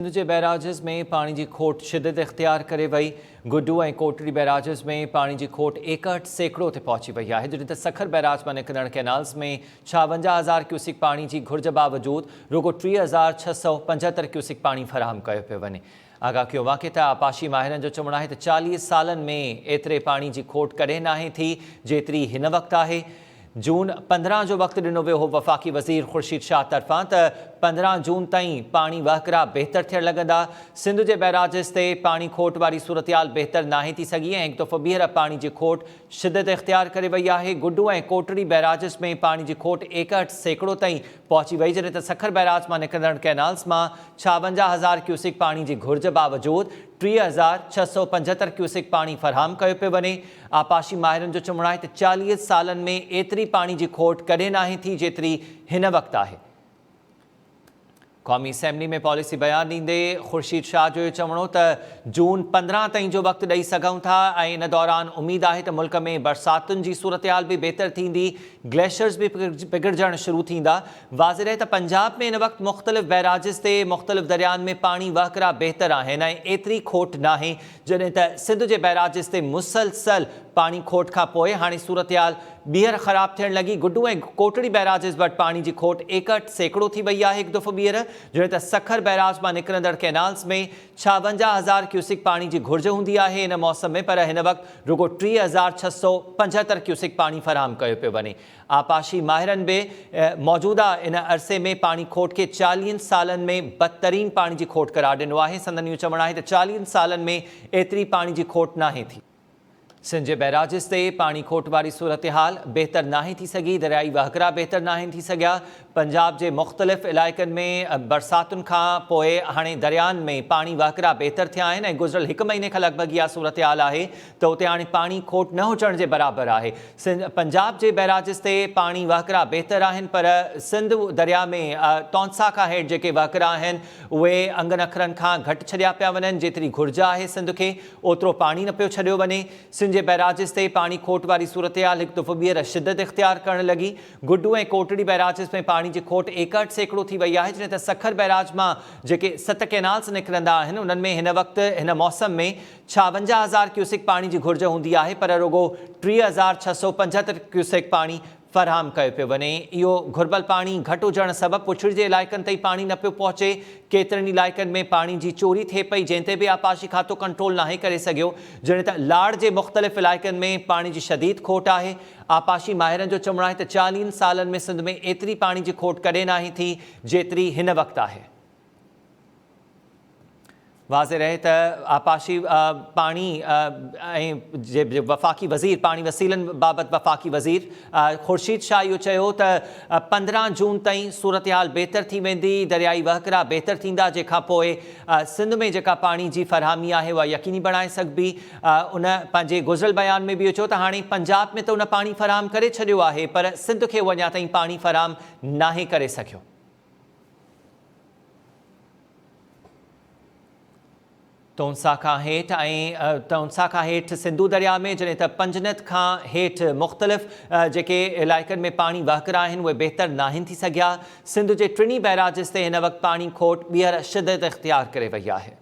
सिंध जे बैराजिस में पानी की खोट शिदत इख्तियार करे वई। गुड्डू ऐं कोटड़ी बैराजिस में पानी की खोट 61 सैकड़ों ते पहुंची वई है, जॾहिं त सखर बैराज मां निकिरण कैनाल्स में 56,000 क्यूसिक पानी की घुर्ज बावजूद रुगो 3,675 क्यूसिक पानी फराहम कयो पियो वञे। आगाह कयो वाक़े त आपाशी माहिरनि जो चवणु आहे त 40 सालनि में एतिरे पानी की खोट कॾहिं नाहे थी जेतिरी हिन वक़्तु आहे। जून 15 जो वक़्तु ॾिनो वियो हो वफ़ाक़ी वज़ीर ख़ुर्शीद शाह तरफ़ां त 15 जून ताईं पानी वहकरा बहितर थियण लॻंदा। सिंध जे बैराजिस ते पानी खोट वारी सूरतयाल बहितर नाहे थी सघी ऐं हिकु दफ़ो ॿीहर पानी जी खोट शिदत इख्तियार करे वई आहे। गुड्डू ऐं कोटड़ी बैराजिस में पानी जी खोट 61 सैकड़ों ताईं पहुची वई, जॾहिं त सखर बैराज मां निकिरंदड़ कैनाल्स मां 56,000 क्यूसिक पानी जी घुर्ज बावजूद 3,675 क्यूसिक पानी फराहम कयो पियो वञे। आपाशी माहिरनि जो चवणु आहे त 40 सालनि में एतिरी पानी जी खोट कॾहिं नाहे थी जेतिरी हिन वक़्तु आहे। क़ौमी असैम्बली में पॉलिसी बयान ॾींदे ख़ुर्शीद शाह जो चवणो त जून 15 ताईं जो वक़्तु ॾेई सघूं था ऐं इन दौरान उमेद आहे त मुल्क में बरसातुनि जी सूरतयाल भी बहितर थींदी, ग्लेशियर्स भी पिघड़जण शुरू थींदा। वाज़िह आहे त पंजाब में इन वक़्तु मुख़्तलिफ़ बैराजिस ते मुख़्तलिफ़ दरियानि में पानी वहकरा बहितर आहिनि ऐं एतिरी खोट नाहे, जॾहिं त सिंध जे बैराजिस ते मुसलसल पानी खोट खां पोइ हाणे सूरतयाल ॿीहर ख़राब थियण लॻी। गुड्डू ऐं कोटड़ी बैराजिस वटि पानी जी खोट 61 सैकड़ों थी वई आहे हिकु दफ़ो ॿीहर, जॾहिं त सखर बैराज मां निकिरंदड़ कैनाल्स में 56,000 क्यूसिक पानी जी घुर्ज हूंदी आहे इन मौसम में, पर हिन वक़्तु रुगो 3,675 क्यूसिक पानी फराहम कयो पियो वञे। आपाशी माहिरनि बि मौजूदा इन अरसे में पानी खोट के 40 सालनि में बदतरीन पानी जी खोट करार ॾिनो आहे। संदन इहो चवणु आहे त 40 सालनि में एतिरी पानी जी खोट नाहे थी। सिंध जे बैराजिस ते पानी खोट वारी सूरत हाल बहितर नाहे थी सघी, दरियाई वहकरा बहितर नाहे थी सघिया। पंजाब जे मुख़्तलिफ़ इलाइक़नि में बरसातुनि खां पोइ हाणे दरियानि में पानी वहकरा बहितर थिया आहिनि ऐं गुज़िरियल हिकु महीने खां लॻभॻि इहा सूरत हाल आहे त उते हाणे पानी खोट न हुजण जे बराबरि आहे। पंजाब जे बैराजिस ते पानी वहकरा बहितर आहिनि, पर सिंध दरिया में तौंसा खां हेठि जेके वहकरा आहिनि उहे अंगनि अखरनि खां घटि छॾिया पिया वञनि। जेतिरी घुर्ज आहे सिंध खे ओतिरो पानी न पियो छॾियो वञे। सिंध जे बैराजिस ते पानी खोट वारी सूरत हाल हिकु दफ़ो ॿीहर शिदत इख्तियार करणु लॻी। गुड्डू ऐं कोटड़ी बैराजिस में पानी जी खोट 61 सैकड़ों थी वई आहे, जॾहिं त सखर बैराज मां जेके 7 कैनाल्स निकिरंदा आहिनि उन्हनि में हिन वक़्तु हिन मौसम में 56,000 क्यूसिक पानी जी घुर्ज हूंदी आहे, पर रुगो 3,675 क्यूसिक पानी फराहम कयो पियो वञे। इहो घुर्बल पानी घटि हुजण सबबि पुछड़ जे इलाइक़नि ताईं पानी न पियो पहुचे। केतिरनि इलाइक़नि में पानी जी चोरी थिए पई, जंहिं ते बि आपाशी खातो कंट्रोल नाहे करे सघियो, जॾहिं त लाड़ जे मुख़्तलिफ़ इलाइक़नि में पानी जी शदीद खोट आहे। आपाशी माहिरनि जो चवणु आहे त 40 सालनि में सिंध में एतिरी पानी जी खोट कॾहिं नाहे थी जेतिरी हिन वक़्तु आहे। वाज़िह रहे त आपाशी पानी ऐं वफ़ाक़ी वज़ीर पानी वसीलनि बाबति वफ़ाक़ी वज़ीर ख़ुर्शीद शाह इहो चयो त 15 जून ताईं सूरत हाल बहितर थी वेंदी, दरियाई वहकरा बहितर थींदा, जंहिंखां पोइ सिंध में जेका पानी जी फरहामी आहे उहा यकीनी बणाए सघिबी। उन पंहिंजे गुज़िरियल बयान में बि इहो चयो त हाणे पंजाब में त उन पानी फराहम करे छॾियो आहे, पर सिंध खे उहो अञा ताईं पानी फराहम नाहे करे सघियो। तौंसा खां हेठि सिंधू दरिया में, जॾहिं त पंजनत खां हेठि मुख़्तलिफ़ जेके इलाइक़नि में पानी वहकरा आहिनि उहे बहितर नाहिनि थी सघिया। सिंध जे टिनी बैराजिस ते हिन वक़्तु पानी खोट ॿीहर शिदत इख्तियार करे वई आहे।